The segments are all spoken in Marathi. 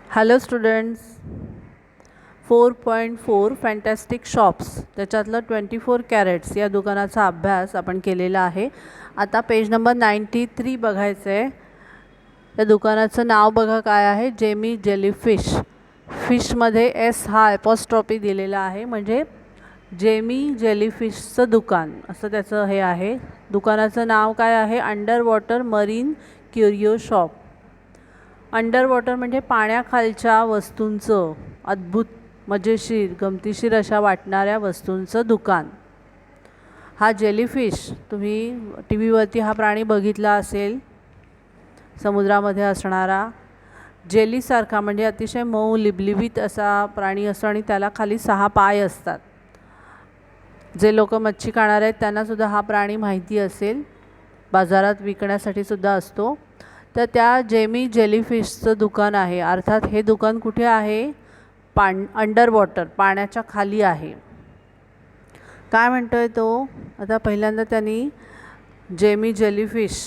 हॅलो स्टुडंट्स, 4.4 फॅन्टॅस्टिक शॉप्स त्याच्यातलं 24 कॅरेट्स या दुकानाचा अभ्यास आपण केलेला आहे. आता पेज नंबर 93 बघायचं आहे. त्या दुकानाचं नाव बघा काय आहे, जेमी जेलीफिश. फिशमध्ये एस हा ॲपॉस्ट्रॉफी दिलेला आहे, म्हणजे जेमी जेलीफिशचं दुकान असं त्याचं हे आहे. दुकानाचं नाव काय आहे, अंडर वॉटर मरीन क्युरिओ शॉप. अंडर वॉटर म्हणजे पाण्याखालच्या वस्तूंचं, अद्भुत मजेशीर गमतीशीर अशा वाटणाऱ्या वस्तूंचं दुकान. हा जेलीफिश तुम्ही टी व्हीवरती हा प्राणी बघितला असेल, समुद्रामध्ये असणारा जेलीसारखा, म्हणजे अतिशय मऊ लिबलिबीत असा प्राणी असतो आणि त्याला खाली 6 पाय असतात. जे लोक मच्छी खाणार आहेत त्यांनासुद्धा हा प्राणी माहिती असेल, बाजारात विकण्यासाठी सुद्धा असतो. तर त्या जेमी जेलीफिशचं दुकान आहे. अर्थात हे दुकान कुठे आहे, अंडर वॉटर, पाण्याच्या खाली आहे. काय म्हणतोय तो, आता पहिल्यांदा त्यांनी जेमी जेलीफिश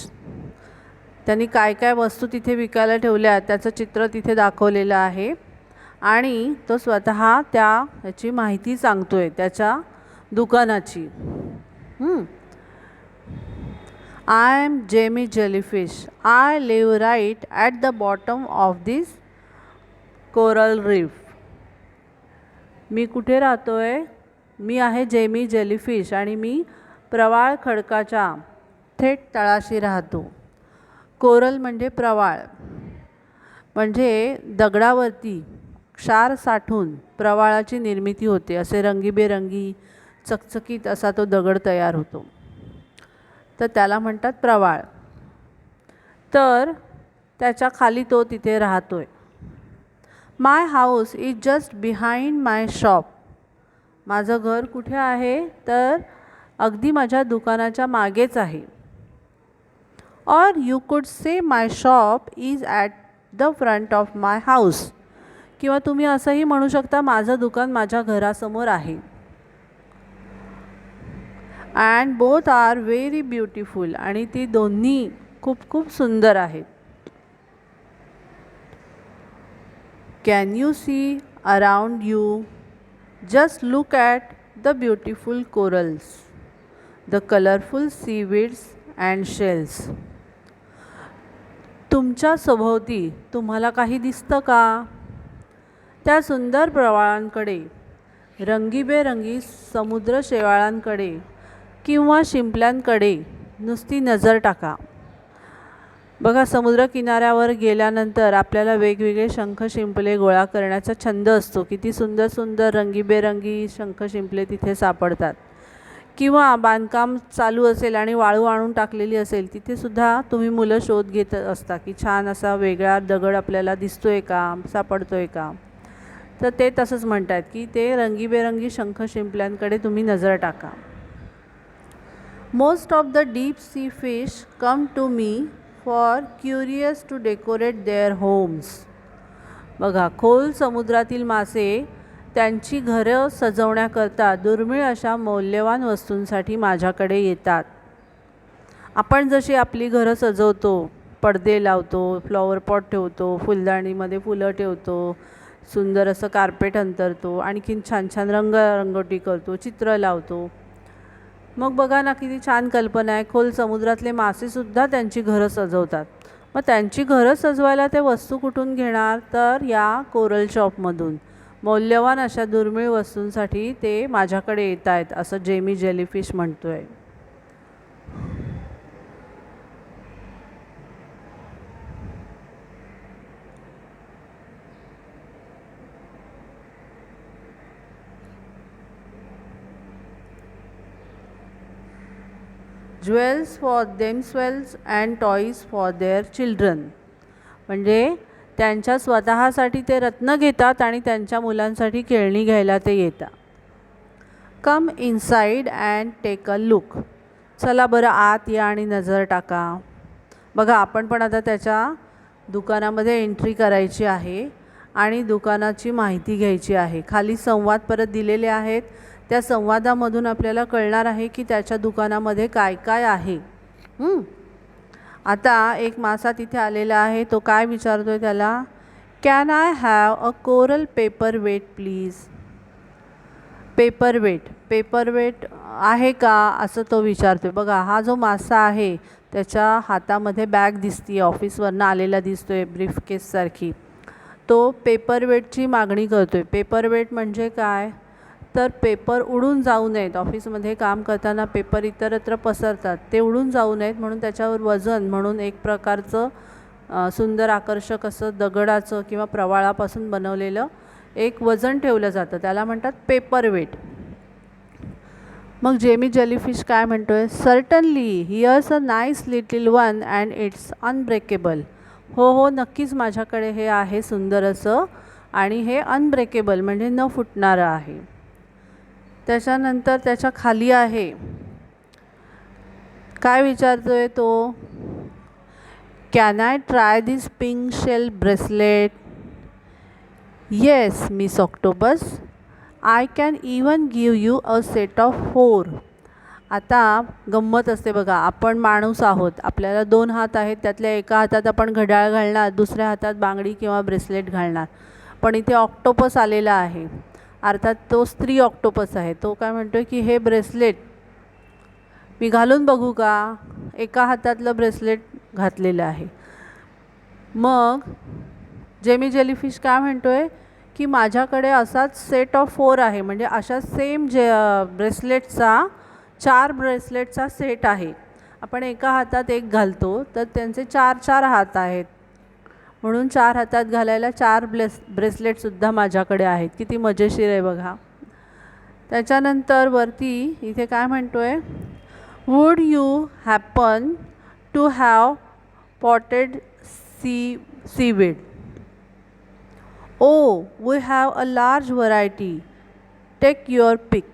त्यांनी काय काय वस्तू तिथे विकायला ठेवल्या त्याचं चित्र तिथे दाखवलेलं आहे आणि तो स्वतः त्याची माहिती सांगतोय त्याच्या दुकानाची. I am Jamie Jellyfish. I live right at the bottom of this coral reef. मी कुठे राहतोय, मी आहे जेमी जेलीफिश आणि मी प्रवाळ खडकाच्या थेट तळाशी राहतो. कोरल म्हणजे प्रवाळ, म्हणजे दगडावरती क्षार साठून प्रवाळाची निर्मिती होते. असे रंगीबेरंगी चकचकीत असा तो दगड तयार होतो, तर त्याला म्हणतात प्रवाळ. तर त्याच्या खाली तो तिथे राहतोय. My house is just behind my shop. माझं घर कुठे आहे, तर अगदी माझ्या दुकानाच्या मागेच आहे. और you could say my shop is at the front of my house. किंवा तुम्ही असंही म्हणू शकता, माझं दुकान माझ्या घरासमोर आहे. And both are very beautiful. आणि ती दोन्ही खूप खूप सुंदर आहेत. Can you see around you, just look at the beautiful corals, the colourful seaweeds and shells. तुमच्या सभोवती तुम्हाला काही दिसतं का, त्या सुंदर प्रवाळांकडे, रंगीबेरंगी समुद्र शेवाळांकडे किंवा शिंपल्यांकडे नुसती नजर टाका. बघा, समुद्र किनाऱ्यावर गेल्यानंतर आपल्याला वेगवेगळे शंख शिंपले गोळा करण्याचा छंद असतो. किती सुंदर सुंदर रंगीबेरंगी शंख शिंपले तिथे सापडतात. किंवा बांधकाम चालू असेल आणि वाळू आणून टाकलेली असेल, तिथेसुद्धा तुम्ही मुलं शोध घेत असता की छान असा वेगळा दगड आपल्याला दिसतोय का, सापडतोय का. तर ते तसंच म्हणतात की ते रंगीबेरंगी शंख शिंपल्यांकडे तुम्ही नजर टाका. Most of the deep sea fish come to me for curious to decorate their homes. बघा, खोल समुद्रातील मासे त्यांची घरं सजवण्याकरता दुर्मिळ अशा मौल्यवान वस्तूंसाठी माझ्याकडे येतात. आपण जशी आपली घरं सजवतो, पडदे लावतो, फ्लॉवर पॉट ठेवतो, फुलदाणीमध्ये फुलं ठेवतो, सुंदर असं कार्पेट अंतरतो, आणखीन छान छान रंगरंगोटी करतो, चित्र लावतो. मग बघा ना, किती छान कल्पना आहे. खोल समुद्रातले मासेसुद्धा त्यांची घरं सजवतात. मग त्यांची घरं सजवायला ते वस्तू कुठून घेणार, तर या कोरल शॉपमधून. मौल्यवान अशा दुर्मिळ वस्तूंसाठी ते माझ्याकडे येत आहेत, असं जेमी जेलीफिश म्हणतो आहे. Jewels for themselves and toys for their children. म्हणजे त्यांच्या स्वतःसाठी ते रत्न घेतात आणि त्यांच्या मुलांसाठी खेळणी घ्यायला ते येतात. Come inside and take a look. चला बरं, आत या आणि नजर टाका. बघा, आपण पण आता त्याच्या दुकानामध्ये एंट्री करायची आहे आणि दुकानाची माहिती घ्यायची आहे. खाली संवाद परत दिलेले आहेत. त्या संवादामधून आपल्याला कळणार आहे की त्याच्या दुकानामध्ये काय काय आहे. आता एक मासा तिथे आलेला आहे. तो काय विचारतोय त्याला, can I have a coral paperweight please. Paperweight आहे का असं तो विचारतोय. बघा हा जो मासा आहे त्याच्या हातामध्ये बॅग दिसते, ऑफिसवरनं आलेला दिसतोय ब्रीफकेससारखी. तो पेपरवेटची मागणी करतोय. पेपरवेट म्हणजे काय, तर पेपर उडून जाऊ नयेत. ऑफिसमध्ये काम करताना पेपर इतरत्र पसरतात, ते उडून जाऊ नयेत म्हणून त्याच्यावर वजन म्हणून एक प्रकारचं सुंदर आकर्षक असं दगडाचं किंवा प्रवाळापासून बनवलेलं एक वजन ठेवलं जातं, त्याला म्हणतात पेपरवेट. मग जेमी जेलीफिश काय म्हणतोय, certainly heirs a nice little one and it's unbreakable. हो नक्कीच माझ्याकडे हे आहे सुंदर असं, आणि हे अनब्रेकेबल म्हणजे न फुटणारं आहे. त्याच्यानंतर त्याच्या खाली आहे, काय विचारतोय तो, can I try this pink shell bracelet. Yes miss octopus, I can even give you a set of 4. आता गंमत असते बघा, आपण माणूस आहोत, आपल्याला 2 हात आहेत, त्यातल्या एका हातात आपण घड्याळ घालणार, दुसऱ्या हातात बांगडी किंवा ब्रेसलेट घालणार. पण इथे ऑक्टोपस आलेला आहे, अर्थात तो स्त्री ऑक्टोपस आहे. तो काय म्हणतो की हे ब्रेसलेट मी घालून बघू का. एका हातातलं ब्रेसलेट घातलेलं आहे. मग जेमी जेलीफिश काय म्हणतोय की माझ्याकडे असाच सेट ऑफ 4 आहे, म्हणजे अशा सेम ब्रेसलेटचा 4 ब्रेसलेटचा सेट आहे. आपण एका हातात एक घालतो तर त्यांचे 4 हात आहेत, म्हणून 4 हातात घालायला 4 ब्रेसलेटसुद्धा माझ्याकडे आहेत. किती मजेशीर आहे बघा. त्याच्यानंतर वरती इथे काय म्हणतोय, would you happen to have potted seaweed. Oh we have a large variety, take your pick.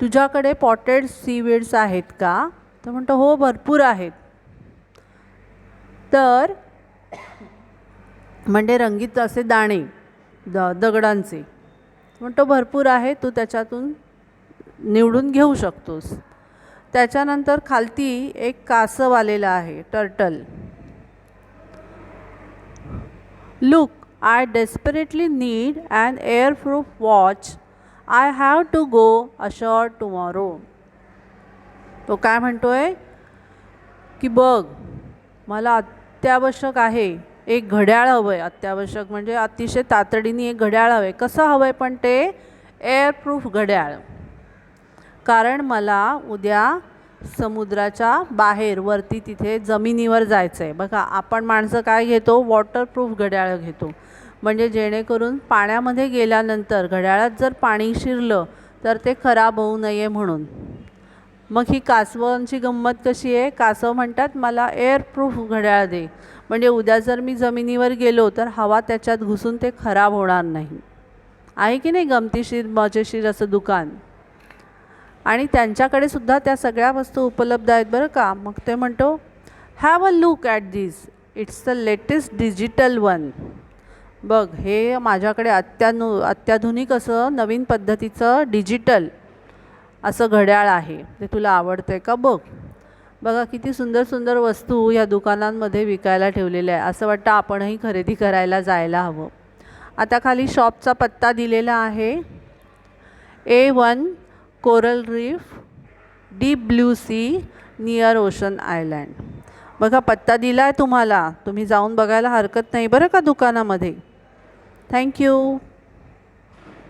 तुझ्याकडे पॉटेड सीवीड्स आहेत का, तर म्हणतो हो भरपूर आहेत. तर म्हणजे रंगीत असे दाणे दगडांचे, म्हणतो भरपूर आहे, तू त्याच्यातून निवडून घेऊ शकतोस. त्याच्यानंतर खालती एक कासव आलेला आहे, turtle. Look, I desperately need an airproof watch, I have to go ashore tomorrow. तो काय म्हणतोय की बघ, मला अत्यावश्यक आहे एक घड्याळ हवं आहे. अत्यावश्यक म्हणजे अतिशय तातडीने एक घड्याळ हवं आहे. कसं हवं आहे पण ते एअरप्रूफ घड्याळ, कारण मला उद्या समुद्राच्या बाहेर वरती तिथे जमिनीवर जायचं आहे. बघा आपण माणसं काय घेतो, वॉटरप्रूफ घड्याळ घेतो, म्हणजे जेणेकरून पाण्यामध्ये गेल्यानंतर घड्याळात जर पाणी शिरलं तर ते खराब होऊ नये म्हणून. मग ही कासवांची गंमत कशी आहे, कासव म्हणतात मला एअरप्रूफ घड्याळ दे, म्हणजे उद्या जर मी जमिनीवर गेलो तर हवा त्याच्यात घुसून ते खराब होणार नाही. आहे की नाही गमतीशीर मजेशीर असं दुकान. आणि त्यांच्याकडे सुद्धा त्या सगळ्या वस्तू उपलब्ध आहेत बरं का. मग ते म्हणतो have a look at this, it's the latest digital one. बघ हे माझ्याकडे अत्याधुनिक असं नवीन पद्धतीचं डिजिटल असं घड्याळ आहे, ते तुला आवडतं आहे का बघ. बघा किती सुंदर सुंदर वस्तू या दुकानांमध्ये विकायला ठेवलेल्या आहे. असं वाटतं आपणही खरेदी करायला जायला हवं. आता खाली शॉपचा पत्ता दिलेला आहे, A1 coral reef, deep blue sea, near ocean island. बघा पत्ता दिला आहे तुम्हाला, तुम्ही जाऊन बघायला हरकत नाही बरं का दुकानामध्ये. थँक्यू.